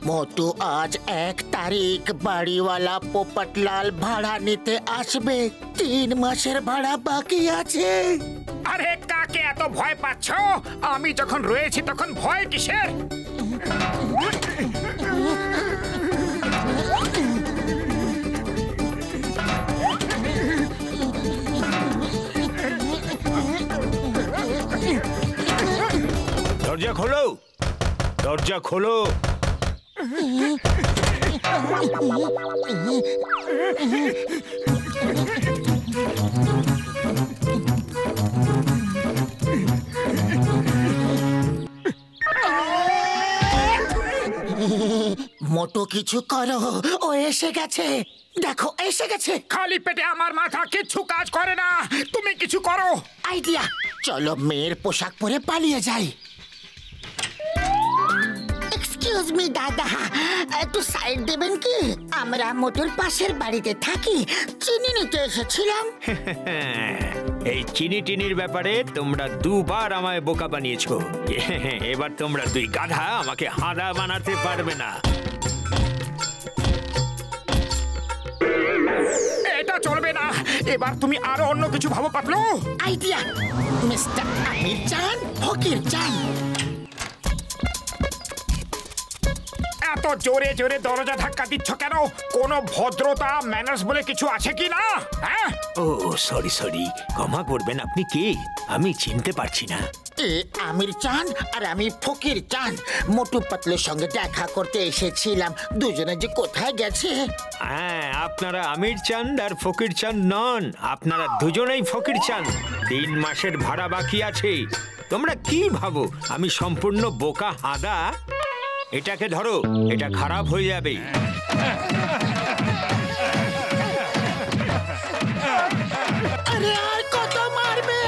मोटू आज 1 तारीख बाड़ीवाला पोपटलाल भाड़ा निते आसबे 3 मासेर भाड़ा बाकी आछे। अरे काके एत भय पाচ্ছো? আমি যখন রয়েছি তখন ভয় কিসের? দরজা খোলো, দরজা খোলো। মোটু কিছু করো, ও এসে গেছে, দেখো এসে গেছে। খালি পেটে আমার মাথা কিছু কাজ করে না, তুমি কিছু করো। আইডিয়া, চলো মেয়ের পোশাক পরে পালিয়ে যাই। এক্সকিউজ মি দাদা, একটু সাইড দেবেন কি? আমরা মোটুর পাশের বাড়িতে থাকি, চিনি নিতে এসেছিলাম। এই চিনি টিনির ব্যাপারে তোমরা 2 বার আমায় বোকা বানিয়েছো। এবার তোমরা 2 গাধা আমাকে হাঁদা বানাতে পারবে না। এটা চলবে না, এবার তুমি আরো অন্য কিছু ভাবো পাতলু। আইডিয়া, মিস্টার আমির চান, ফকির চান। এত জোরে জোরে দরজা ধাক্কা দিচ্ছ কেন? কোনো ভদ্রতা ম্যানার্স বলে কিছু আছে কি না? হ্যাঁ? ও সরি সরি, ক্ষমা করবেন। আপনি কে? আমি চিনতে পারছি না। এ আমির চান আর আমি ফকির চান, মোটু পাতলুর সঙ্গে দেখা করতে এসেছিলাম। দুজনে যে কোথায় গেছে। হ্যাঁ, আপনারা আমির চাঁদ আর ফকির চাঁদ নন, আপনারা দুজনেই ফকির চাঁদ। 3 মাসের ভাড়া বাকি আছে। তোমরা কি ভাবো আমি সম্পূর্ণ বোকা হাঁদা? এটাকে ধরো, এটা খারাপ হয়ে যাবে। আরে আর কত মারবে?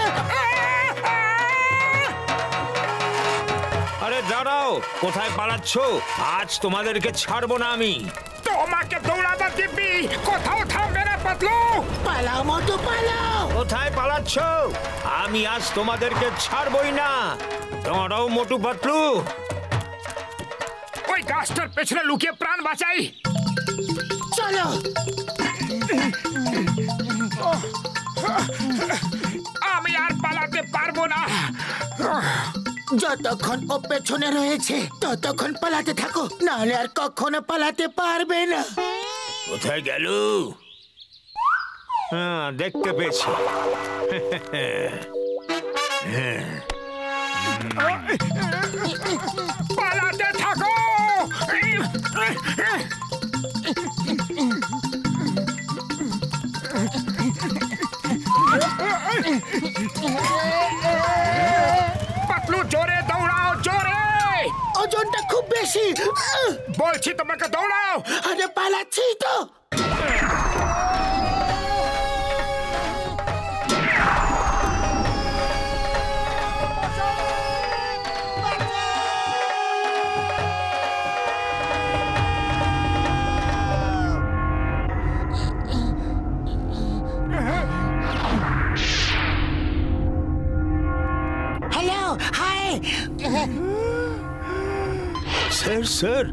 আরে দাঁড়াও, কোথায় পালাচ্ছ? আজ তোমাদেরকে ছাড়বো না আমি। তোমাকে দৌড়াবার দিব্যি, কোথাও থামবে না পাতলু। পালাও মোটু পালাও। কোথায় পালাচ্ছ? আমি আজ তোমাদেরকে ছাড়বই না। দাঁড়াও মোটু পাতলু। ওই গাছটার পেছনে লুকিয়ে প্রাণ বাঁচাই। চলো। আমি আর পালাতে পারবো না। যতক্ষণ ও পেছনে রয়েছে ততক্ষণ পালাতে থাকো, নাহলে আর কখনো পালাতে পারবে না। কোথায় গেল? হ্যাঁ, দেখতে পেয়েছি। পালাতে থাকো। পাতলু জোরে দৌড়াও, জোরে। ওজনটা খুব বেশি। বলছি তোমাকে দৌড়াও। আরে পালাচ্ছি তো। স্যার স্যার,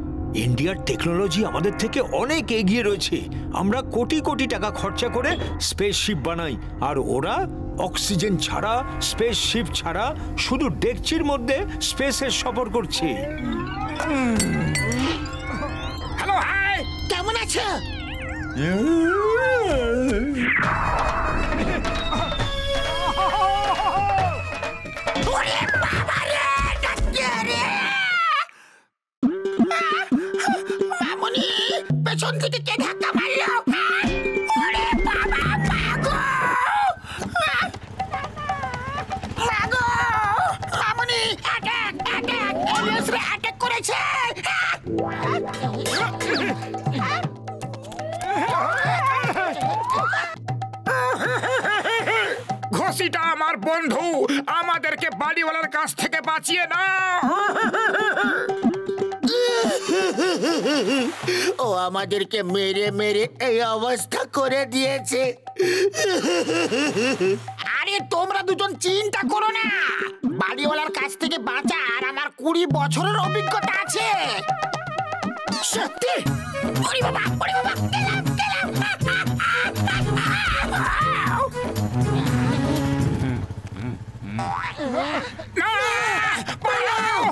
ইন্ডিয়ার টেকনোলজি আমাদের থেকে অনেক এগিয়ে রয়েছে। আমরা কোটি কোটি টাকা খরচা করে স্পেসশিপ বানাই, আর ওরা অক্সিজেন ছাড়া, স্পেসশিপ ছাড়া শুধু ডেকচির মধ্যে স্পেসের সফর করছে। হ্যালো, হাই, কেমন আছো? পেছন থেকে কে ধাক্কা মারলো? ওরে বাবা, মাগো মাগো, মামুনি অ্যাটাক অ্যাটাক, এলিয়াসরা অ্যাটাক করেছে। ঘষিটা আমার বন্ধু, আমাদেরকে বাড়ি বাড়িওয়ালার কাছ থেকে বাঁচিয়ে নাও। ও আমাদেরকে মেরে মেরে এই অবস্থা করে দিয়েছে। আরে তোমরা দুজন চিন্তা করো না, বাড়িওয়ালার কাছ থেকে বাঁচার আমার 20 বছরের অভিজ্ঞতা আছে। সত্যি? ওরে বাবা, ওরে বাবা, গেলাম, গেলাম। না, পালাও!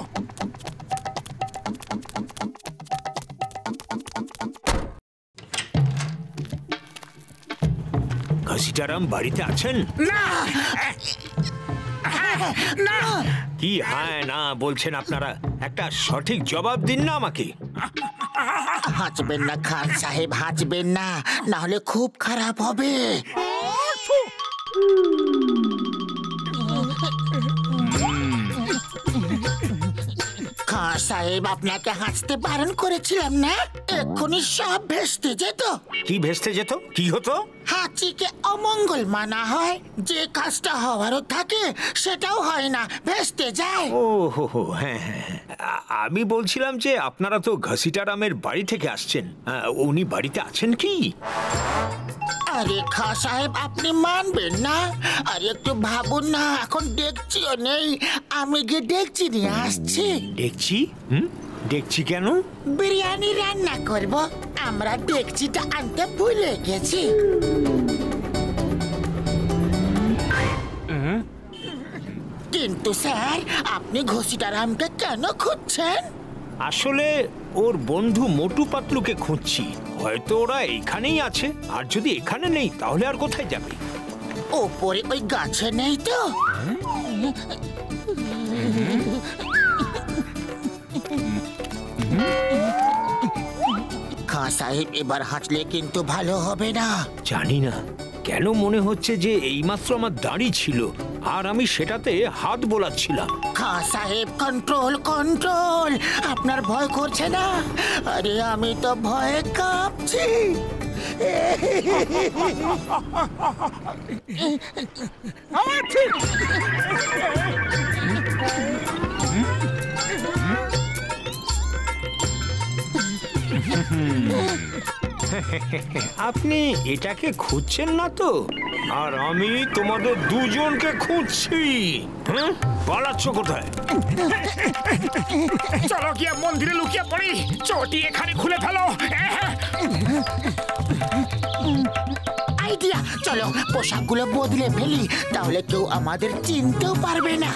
ঘসিটারাম বাড়িতে আছেন? না, না, কি হ্যাঁ না বলছেন আপনারা? একটা সঠিক জবাব দিন না আমাকে। হাঁচবেন না খান সাহেব, হাঁচবেন না, না হলে খুব খারাপ হবে। খান সাহেব, আপনাকে হাসতে বারণ করেছিলাম না? এক্ষুনি সব ভেস্তে যেত। কি ভেস্তে যেত? কি হতো? হাঁচিকে অমঙ্গল মানা হয়, যে কাজটা হওয়ারও থাকে সেটাও হয় না, ভেস্তে যায়। ও হো হো, হ্যাঁ হ্যাঁ হ্যাঁ। আমি বলছিলাম যে আপনারা তো ঘসিটারামের বাড়ি থেকে আসছেন, উনি বাড়িতে আছেন কি? আরে খা সাহেব, আপনি মানবেন না? আরে একটু ভাবুন না, এখন ডেকচিও নেই, আমি গিয়ে ডেকচি নিয়ে আসছি। দেখছি। দেখছি কেন? বিরিয়ানি রান্না করব, আমরা ডেকচিটা আনতে ভুলে গেছি। কিন্তু স্যার, আপনি ঘসিটারামকে কেন খুঁজছেন? আসলে ওর বন্ধু মোটু পাতলুকে খুঁজছি। হয়তো ওরা এইখানেই আছে, আর যদি এখানে নেই তাহলে আর কোথায় যাবে? ওপরে ওই গাছে নেই তো? খাঁ সাহেব, এবার হাঁচলে কিন্তু ভালো হবে না। জানি না কেন মনে হচ্ছে যে এইমাত্র আমার দাড়ি ছিল আর আমি সেটাতে হাত বোলাচ্ছিলাম। খাঁ সাহেব, কন্ট্রোল কন্ট্রোল, আপনার ভয় করছে না? আরে আমি তো ভয়ে কাঁপছি। আপনি এটাকে খুঁজছেন না তো? আর আমি তোমাদের দুজনকে খুঁজছি। পালাচ্ছ কোথায়? চলো গিয়ে মন্দিরে লুকিয়ে পড়ি, চটি এখানে খুলে ফেলো। আইডিয়া, চলো পোশাকগুলো বদলে ফেলি, তাহলে কেউ আমাদের চিনতেও পারবে না।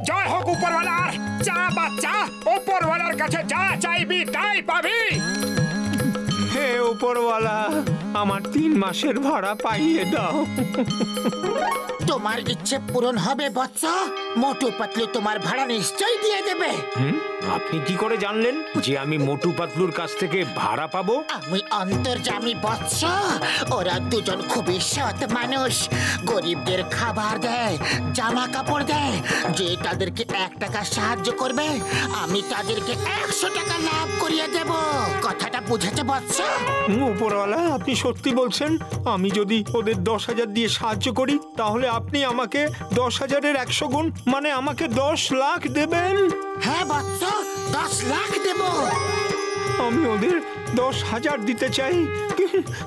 জয় হোক উপরওয়ালার। যা বাচ্চা, উপরওয়ালার কাছে যা চাইবি তাই পাবি। হে উপরওয়ালা, আমার 3 মাসের ভাড়া পাইয়ে দাও। তোমার ইচ্ছে পূরণ হবে বৎস, মোটু পাতলু তোমার ভাড়া নিশ্চয়ই দিয়ে দেবে। আপনি কি করে জানলেন যে আমি মোটু পাতলুর কাছ থেকে ভাড়া পাবো? আমি অন্তর্যামী বৎস, ওরা দুজন খুবই সৎ মানুষ, গরিবদের খাবার দেয়, জামা কাপড় দেয়। যে তাদেরকে 1 টাকা সাহায্য করবে, আমি তাদেরকে 100 টাকা লাভ করিয়ে দেব। কথাটা বুঝেছে বৎস? উপরওয়ালা, আপনি সত্যি বলছেন? আমি যদি ওদের 10,000 দিয়ে সাহায্য করি তাহলে আপনি আমাকে 10,000-এর 100 গুণ, মানে আমাকে 10 লাখ দেবেন? হ্যাঁ বৎস, 10 লাখ দেব। আমি ওদের 10,000 দিতে চাই,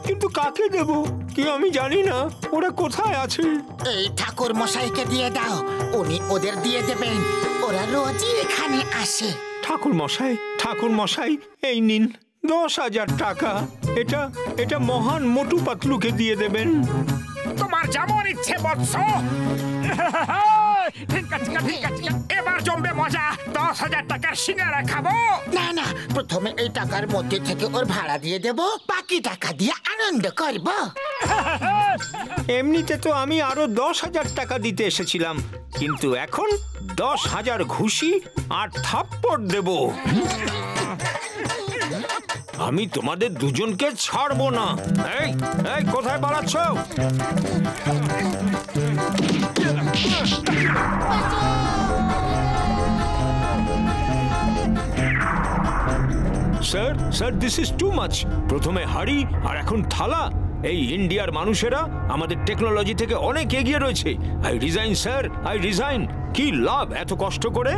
কিন্তু কাকে দেব কি আমি জানি না। ওরা কোথায় আছে? এই ঠাকুর মশাইকে দিয়ে দাও, উনি ওদের দিয়ে দেবেন, ওরা রোজই এখানে আসে। ঠাকুর মশাই, এই নিন 10,000 টাকা। এটা মহান মোটু পাতলুকে দিয়ে দেবেন। তোমার যেমন ইচ্ছে বৎস। ঠিক আছে, ঠিক আছে, এবার জমবে মজা। 10,000 টাকার সিঙ্গারা খাবো। না না, প্রথমে এই টাকার মধ্যে থেকে ওর ভাড়া দিয়ে দেব, বাকি টাকা দিয়ে আনন্দ করব। এমনিতে তো আমি আরো 10,000 টাকা দিতে এসেছিলাম, কিন্তু এখন 10,000 ঘুষি আর থাপ্পড় দেব। আমি তোমাদের দুজনকে ছাড়বো না। এই কোথায় পালাচ্ছ? Sir sir this is too much. প্রথমে হাড়ি আর এখন থালা। এই ইন্ডিয়ার মানুষেরা আমাদের টেকনোলজি থেকে অনেক এগিয়ে রয়েছে। I resign sir, I resign. কি লাভ এত কষ্ট করে?